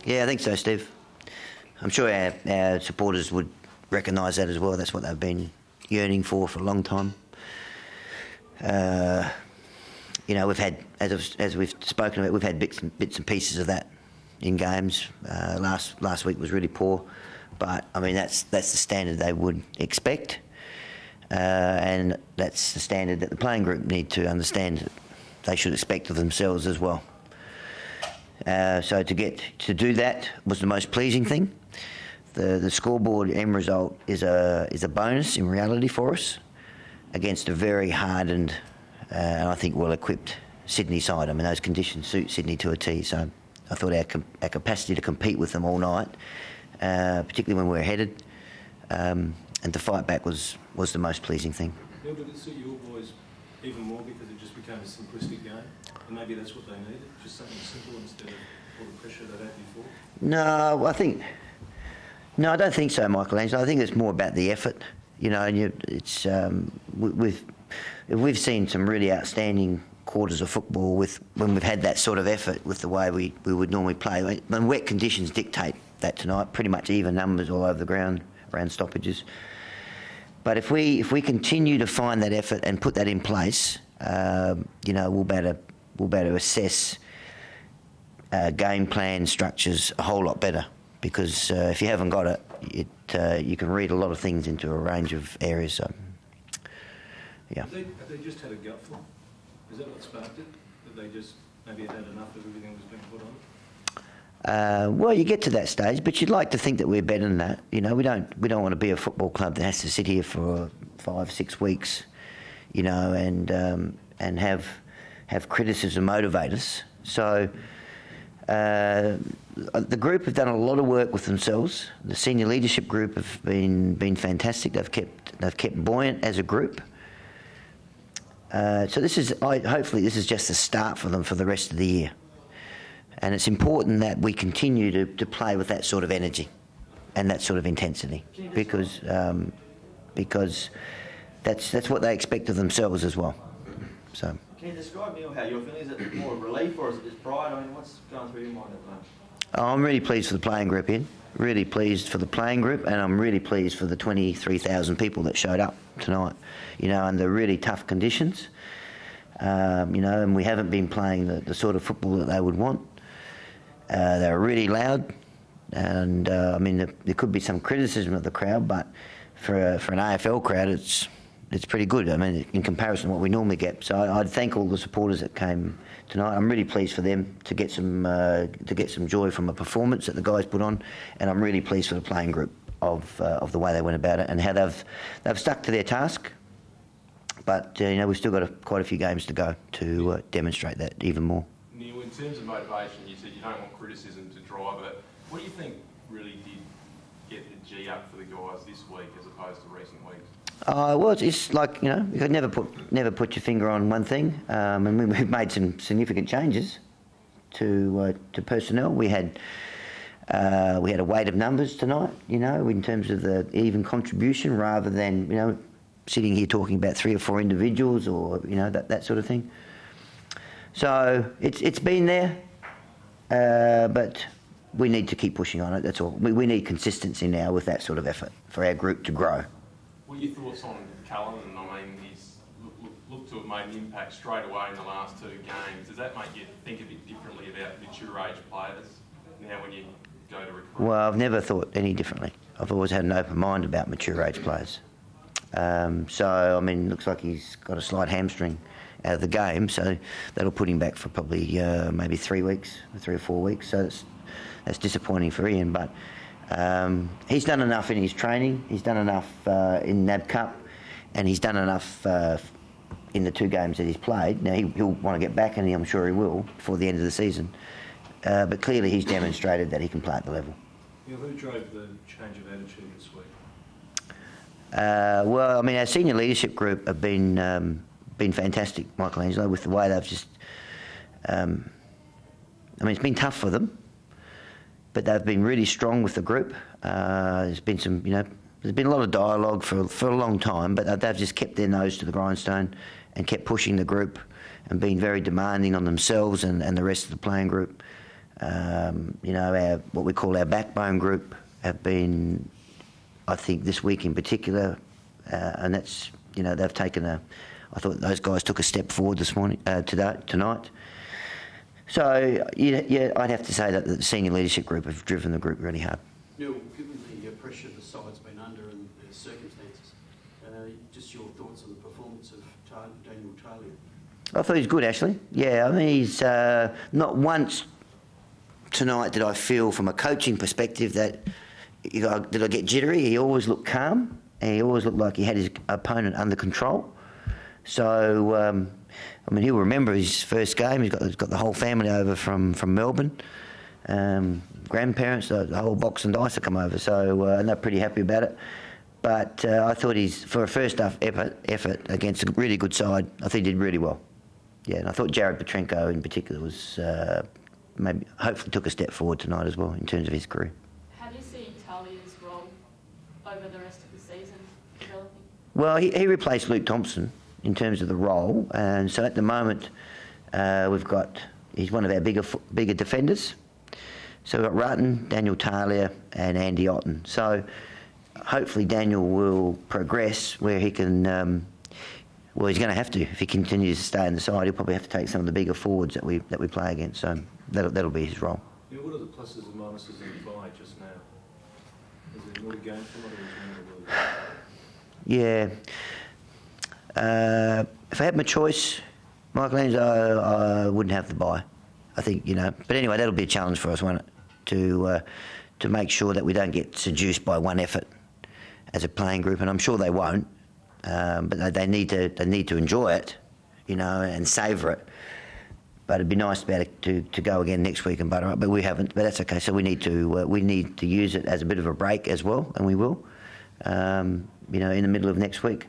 Yeah, I think so, Steve. I'm sure our supporters would recognise that as well. That's what they've been yearning for a long time. You know, we've had, as we've spoken about, we've had bits and pieces of that in games. Last week was really poor, but I mean that's the standard they would expect, and that's the standard that the playing group need to understand that they should expect of themselves as well. So to do that was the most pleasing thing. The scoreboard end result is a bonus in reality for us against a very hardened and I think well-equipped Sydney side. I mean, those conditions suit Sydney to a T. So I thought our capacity to compete with them all night, particularly when we were headed, and to fight back was the most pleasing thing. Neil, did it suit your boys even more because it just became a simplistic game? And maybe that's what they needed, just something simple instead of all the pressure they'd had before? No, I don't think so, Michelangelo. I think it's more about the effort. You know, and we've seen some really outstanding quarters of football when we've had that sort of effort with the way we would normally play. When wet conditions dictate that tonight, pretty much even numbers all over the ground around stoppages. But if we continue to find that effort and put that in place, you know, we'll better assess game plan structures a whole lot better. Because if you haven't got it, you can read a lot of things into a range of areas. So, yeah. Have they just had a gutful? Is that what sparked it? That they just maybe had enough of everything that was being put on? Well, you get to that stage, but you'd like to think that we're better than that. You know, we don't want to be a football club that has to sit here for 5-6 weeks, you know, and have criticism motivate us. So. The group have done a lot of work with themselves. The senior leadership group have been fantastic. They've kept buoyant as a group. So hopefully this is just a start for them for the rest of the year. And it's important that we continue to play with that sort of energy and that sort of intensity, because that's what they expect of themselves as well. So. Can you describe, Neil, how you're feeling? Is it more relief or is it just pride? I mean, what's going through your mind at the moment? Oh, I'm really pleased for the playing group, Ian. Really pleased for the playing group, and I'm really pleased for the 23,000 people that showed up tonight, you know, under really tough conditions. You know, and we haven't been playing the sort of football that they would want. They were really loud, and I mean, there could be some criticism of the crowd, but for an AFL crowd, it's pretty good. I mean, in comparison to what we normally get. So I'd thank all the supporters that came tonight. I'm really pleased for them to get some joy from a performance that the guys put on, and I'm really pleased for the playing group of the way they went about it and how they've stuck to their task. But you know, we've still got quite a few games to go to demonstrate that even more. Neil, in terms of motivation, you said you don't want criticism to drive it. What do you think really did get the G up for the guys this week as opposed to recent weeks? Well, it's like, you know, you could never put your finger on one thing. And we've made some significant changes to personnel. We had a weight of numbers tonight, you know, in terms of the even contribution, rather than, you know, sitting here talking about 3 or 4 individuals or, you know, that sort of thing. So it's been there, but we need to keep pushing on it. That's all. We need consistency now with that sort of effort for our group to grow. What are your thoughts on Cullen? I mean, he's looked to have made an impact straight away in the last 2 games. Does that make you think a bit differently about mature age players now when you go to recruit? Well, I've never thought any differently. I've always had an open mind about mature age players. So, I mean, it looks like he's got a slight hamstring out of the game, so that'll put him back for probably maybe 3 weeks, 3 or 4 weeks. So that's disappointing for Ian, but he's done enough in his training. He's done enough in NAB Cup, and he's done enough in the 2 games that he's played. Now he'll want to get back, and I'm sure he will before the end of the season. But clearly, he's demonstrated that he can play at the level. Neil, who drove the change of attitude this week? Well, I mean, our senior leadership group have been fantastic, Michelangelo, with the way they've just. I mean, it's been tough for them, but they've been really strong with the group. There's been some, you know, there's been a lot of dialogue for a long time, but they've just kept their nose to the grindstone and kept pushing the group and been very demanding on themselves and the rest of the playing group. You know, what we call our backbone group have been, I think, this week in particular, and that's, you know, they've taken I thought those guys took a step forward this morning, tonight. So, yeah, I'd have to say that the senior leadership group have driven the group really hard. Neil, given the pressure the side's been under and the circumstances, just your thoughts on the performance of Daniel Talia? I thought he was good, actually. Yeah, I mean, he's not once tonight did I feel from a coaching perspective that, did I get jittery? He always looked calm, and he always looked like he had his opponent under control. So, I mean, he'll remember his first game. He's got the whole family over from Melbourne, grandparents, the whole box and dice have come over. So, and they're pretty happy about it. But I thought for a first half effort against a really good side, I think he did really well. Yeah, and I thought Jared Petrenko in particular was maybe hopefully took a step forward tonight as well in terms of his career. How do you see Talia's role over the rest of the season developing? Well, he replaced Luke Thompson in terms of the role, and so at the moment he's one of our bigger defenders. So we've got Rutten, Daniel Talia and Andy Otten. So hopefully Daniel will progress where he can, well, he's going to have to. If he continues to stay in the side, he'll probably have to take some of the bigger forwards that we play against. So that'll be his role. Yeah, what are the pluses and minuses in the bye just now? Is there more to gain from it, or is there more to lose? Yeah. If I had my choice, Michael Enzo, I wouldn't have the bye. I think, you know. But anyway, that'll be a challenge for us, won't it? To make sure that we don't get seduced by one effort as a playing group, and I'm sure they won't. But they need to enjoy it, you know, and savour it. But it'd be nice to be able to go again next week and butter up. But we haven't. But that's okay. So we need to use it as a bit of a break as well, and we will. You know, in the middle of next week,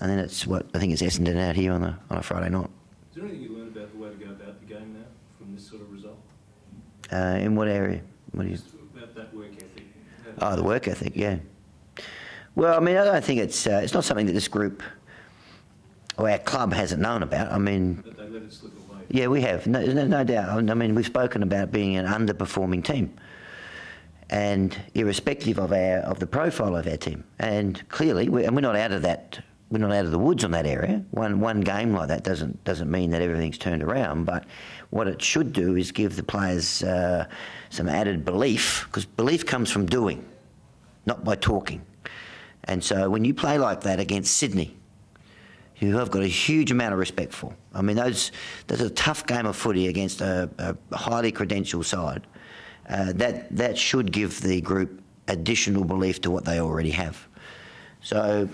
and then it's I think it's Essendon out here on a Friday night. Is there anything you learned about the way to go about the game now from this sort of result? In what area? What do you? About that work ethic. Oh, the work ethic, yeah. Well, I mean, I don't think it's not something that this group or our club hasn't known about. I mean, But they let it slip away. Yeah, we have, no doubt. I mean, we've spoken about being an underperforming team, and irrespective of the profile of our team, and clearly, we're not out of that. We're not out of the woods on that area. One game like that doesn't mean that everything's turned around. But what it should do is give the players some added belief, because belief comes from doing, not by talking. And so when you play like that against Sydney, who I've got a huge amount of respect for. I mean, that's a tough game of footy against a highly credentialed side. That should give the group additional belief to what they already have. So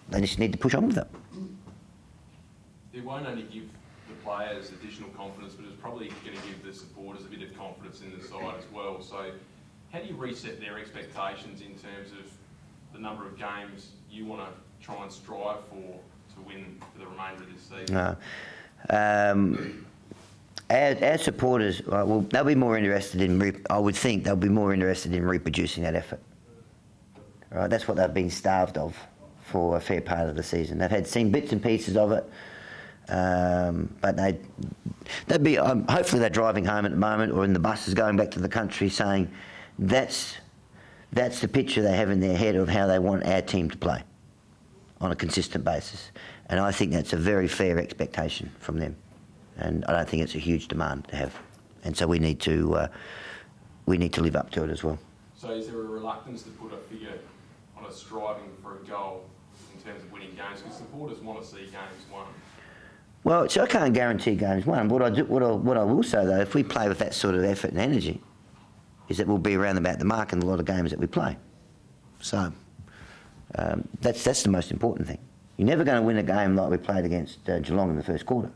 they just need to push on with it. It won't only give the players additional confidence, but it's probably going to give the supporters a bit of confidence in the side as well. So how do you reset their expectations in terms of the number of games you want to try and strive for to win for the remainder of this season? Our supporters, well, they'll be more interested in, I would think they'll be more interested in reproducing that effort. Right, that's what they've been starved of for a fair part of the season. They've seen bits and pieces of it, but they'd be, hopefully they're driving home at the moment or in the buses going back to the country saying that's the picture they have in their head of how they want our team to play on a consistent basis. And I think that's a very fair expectation from them. And I don't think it's a huge demand to have. And so we need to live up to it as well. So is there a reluctance to put a figure on a striving for a goal in terms of winning games? Because supporters want to see games won. Well, so I can't guarantee games won. What I will say, though, if we play with that sort of effort and energy, is that we'll be around about the mark in a lot of games that we play. So that's the most important thing. You're never going to win a game like we played against Geelong in the first quarter.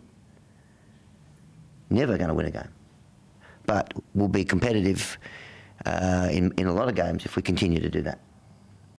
Never going to win a game. But we'll be competitive in a lot of games if we continue to do that.